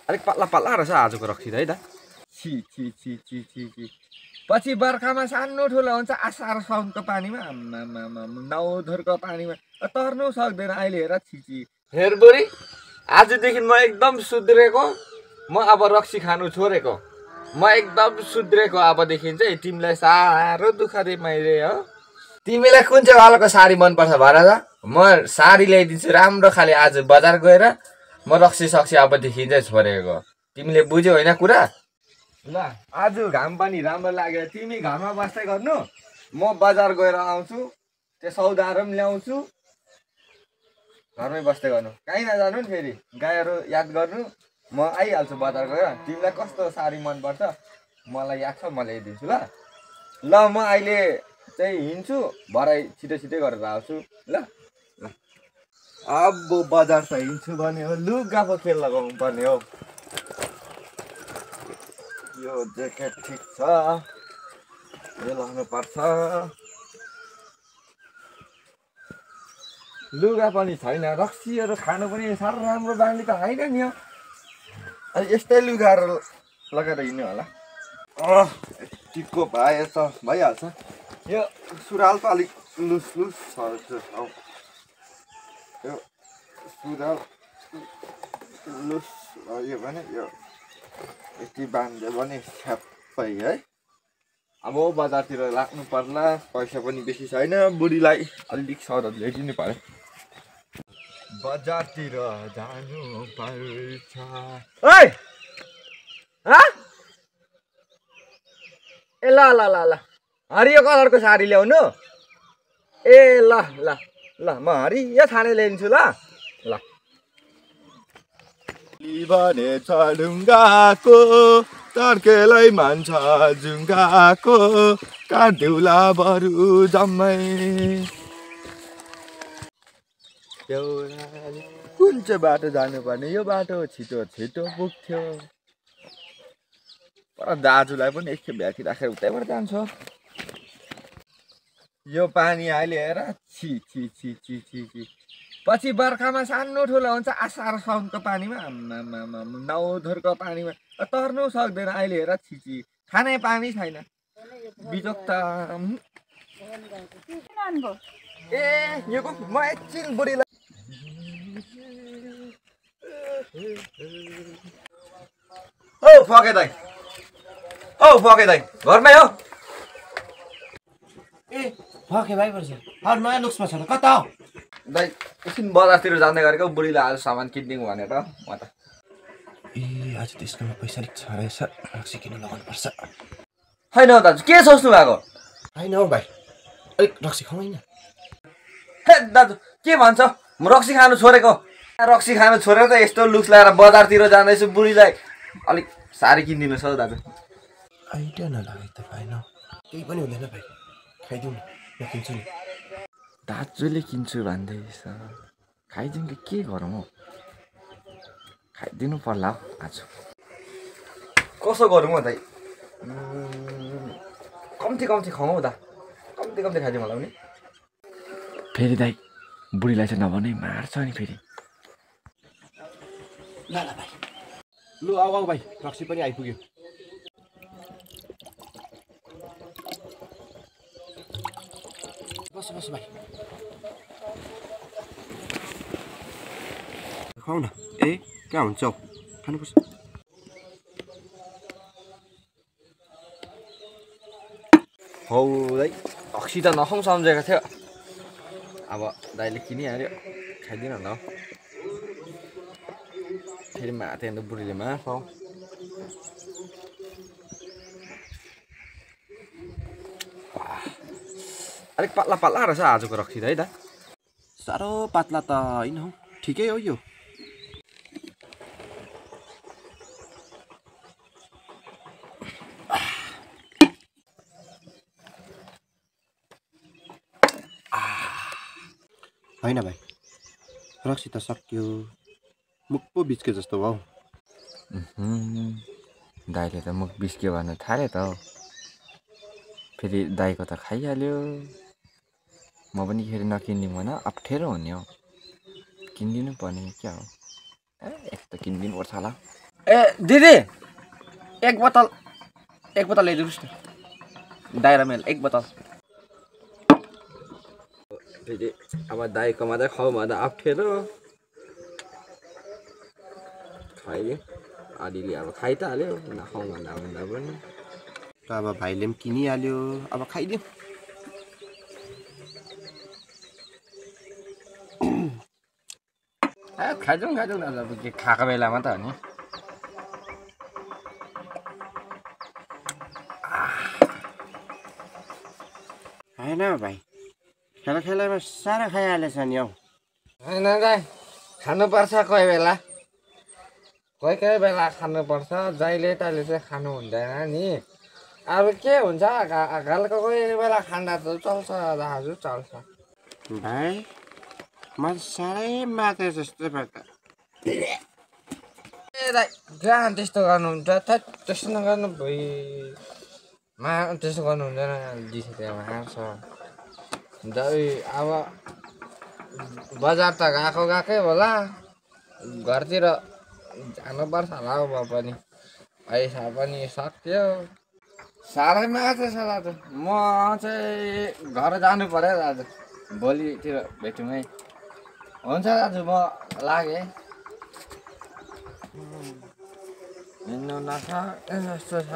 अलिक पातला पातला रहेछ आजको रक्सी त है दा। छि छि छि छि छि छि पछि बर्खामा सानो ठुलो हुन्छ आषाढ साउनको पानीमा नौधरको पानीमा तर्नु सक्दैन अहिले हेर छिची। हेर बुढी आजदेखि म एकदम सुध्रेको, म अब रक्सी खानु छोडेको, म एकदम सुध्रेको। अबदेखि चाहिँ तिमीलाई साह्रो दुःख दिएँ मैले हो। तिमीलाई कुन चाहिँ वालाको साडी मनपर्छ भन त, म साडी ल्याइदिन्छु राम्रो खाले। आज बजार गएर म रक्सी सक्सी अबदेखि चाहिँ छोडेको। तिमीले बुझ्यौ होइन कुरा? ल आज घाम पनि राम्रो लाग्यो, तिमी घरमा बस्दै गर्नु, म बजार गएर आउँछु, त्यो सौदाहरू पनि ल्याउँछु। घरमै बस्दै गर्नु, कहीँ नजानु नि। फेरि गाईहरू याद गर्नु, म आइहाल्छु बजार गएर। तिमीलाई कस्तो साडी मनपर्छ मलाई याद छ, म ल्याइदिन्छु ल। ल म अहिले चाहिँ हिँड्छु, भरे छिटो छिटो गरेर आउँछु ल। अब बजार त हिँड्छु भने हो, लुगा पो के लगाउनु पर्ने हो। यो ज्याकेट ठिक छ, यो लाउनु पर्छ। लुगा पनि छैन, रक्सीहरू खानु पनि साह्रो राम्रो बानी त होइन नि हो। यस्तै लुगाहरू लगाएर हिँड्नु होला। यतिको भए त भइहाल्छ। यो सुरुवाल त अलिक लुज लुज छ। यो सुरुवाल लुज भयो भने यो यति बाँध्यो भने छ्याप्पै है। अब बजारतिर लाग्नु पर्ला, पैसा पनि बेसी छैन, बुढीलाई अलिक सौदा ल्याइदिनु पर्यो। बजारतिर जानु पर्छ। ओइ ए ल ल ल ल हरियो कलरको साडी ल्याउनु। ए ल ल ल म हरियो छाने ल्याइदिन्छु ल। ल भने ढुङ्गाको तर्केलै मान्छ जुङ्गाको काट्दिउला बरु जम्मै। कुन चाहिँ बाटो जानुपर्ने? यो बाटो छिटो छिटो पुग्थ्यो। तर दाजुलाई पनि एकखेप भ्याटिराखेर उतैबाट जान्छ। यो पानी अहिले हेर, छि छि छि छि छि छि पछि बर्खामा सानो ठुलो हुन्छ आषाढ साउनको पानीमा नौधरको पानीमा तर्नु सक्दैन अहिले हेर छिची। खाने पानी छैन, बिजोक त। ए यो म एकछिन बुढीलाई औ फके दाइ, औ फके दाइ घरमै हो? ए फके भाइ पर्छ अरू नयाँ लुक्समा छ त, कता हो दाइ? एकछिन बजारतिर जाँदै गरेको, बुढीलाई आज सामान किनिदिउँ भनेर म त। ए आज त यसकोमा पैसा अलिक छ रहेछ, रक्सी किन्नु लगाउनु पर्छ। होइन हौ दाजु, के सोच्नु भएको? होइन हौ भाइ, अलिक रक्सी खाउँ होइन? हे दाजु के भन्छ, म रक्सी खानु छोडेको। रक्सी खानु छोडेर त यस्तो लुक्स लगाएर बजारतिर जाँदैछु, बुढीलाई अलिक साडी किनिदिनुहोस् हौ दाजु। आइडिया नलागे त भएन, केही पनि हुँदैन भाइ, खाइदिउँ न, म किन्छु नि। दाजुले किन्छु भन्दैछ, खाइदिउँ कि के गरौँ हौ? खाइदिनु पर्ला हौ आज। कसो गरौँ हौ दाइ? कम्ती कम्ती खाउँ हौ दा, कम्ती कम्ती खाइदिउँ होला नि। फेरि दाइ बुढीलाई चाहिँ नभने मार्छ नि फेरि। ल ल भाइ, लु आऊ आऊ भाइ, रक्सी पनि आइपुग्यो। बस बस भाइ, खुवाऊ न। ए कहाँ हुन्छ हौ, खानुपर्छ। हौ दाइ रक्सी त नखाउँ सम्झेको थियो, अब दाइले किनिहाल्यो, खाइदिनु न। फेरि माथि अन्त बुढीले माफ हौ। अलिक पातला पातला रहेछ आजको रक्सी त है दा। साह्रो पातला त होइन हौ, ठिकै हो यो। होइन भाइ, रक्सी त सक्यो, मुख पो बिच्के जस्तो भयो। दाइले त मुख बिस्क्यो भन्नु थाल्यो त हौ। फेरि दाइको त खाइहाल्यो, म पनि फेरि नकिनिदिउँ भन अप्ठ्यारो हुने हो। किनिदिनु पर्ने क्या हो। ए यस्तो किनिदिनु पर्छ होला। ए दिदी एक बोतल ल्याइदिनुहोस् न डाइरा मिल्क एक बोतल फेरि अब दाइको मात्रै खाऊ भन्दा अप्ठ्यारो खाइदियो अलिअलि अब खाइ त हाल्यो नखाउँ भन्दा पनि त अब भाइले पनि किनिहाल्यो अब खाइदियो खाइदिउँ दाजु अब के खाएको बेलामा त हो नि होइन भाइ खेलामा साह्रो खाइहालेछ नि हौ होइन दाइ खानुपर्छ कोही बेला कोही बेला खानुपर्छ जहिले तहिले चाहिँ खानु हुँदैन नि अब के हुन्छ घरको कोही बेला खाँदा त चल्छ दाजु चल्छ भाइ म साह्रै माथि जस्तो भयो त ए दाइ कहाँ त्यस्तो गर्नुहुन्छ त्यस्तो नगर्नु भइ त्यस्तो गर्नु हुँदैन दिदी मार्छ दाइ अब बजार त गएकै होला घरतिर जानुपर्छ होला हौ म पनि पैसा पनि सक्यो साह्रै माथि छ दाजु म चाहिँ घर जानु पर्यो दाजु भोलितिर भेटौँ है हुन्छ दाजु म लागेँ हिँड्नु नसक्ने जस्तो छ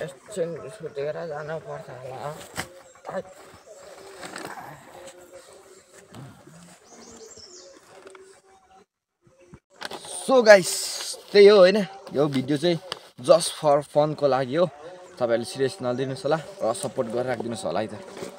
एकछिन छुटेर जानुपर्छ होला सो गाइस त्यही हो होइन यो भिडियो चाहिँ जस्ट फर फनको लागि हो तपाईँहरूले सिरियस नलिदिनुहोस् होला र सपोर्ट गरेर राखिदिनुहोस् होला है त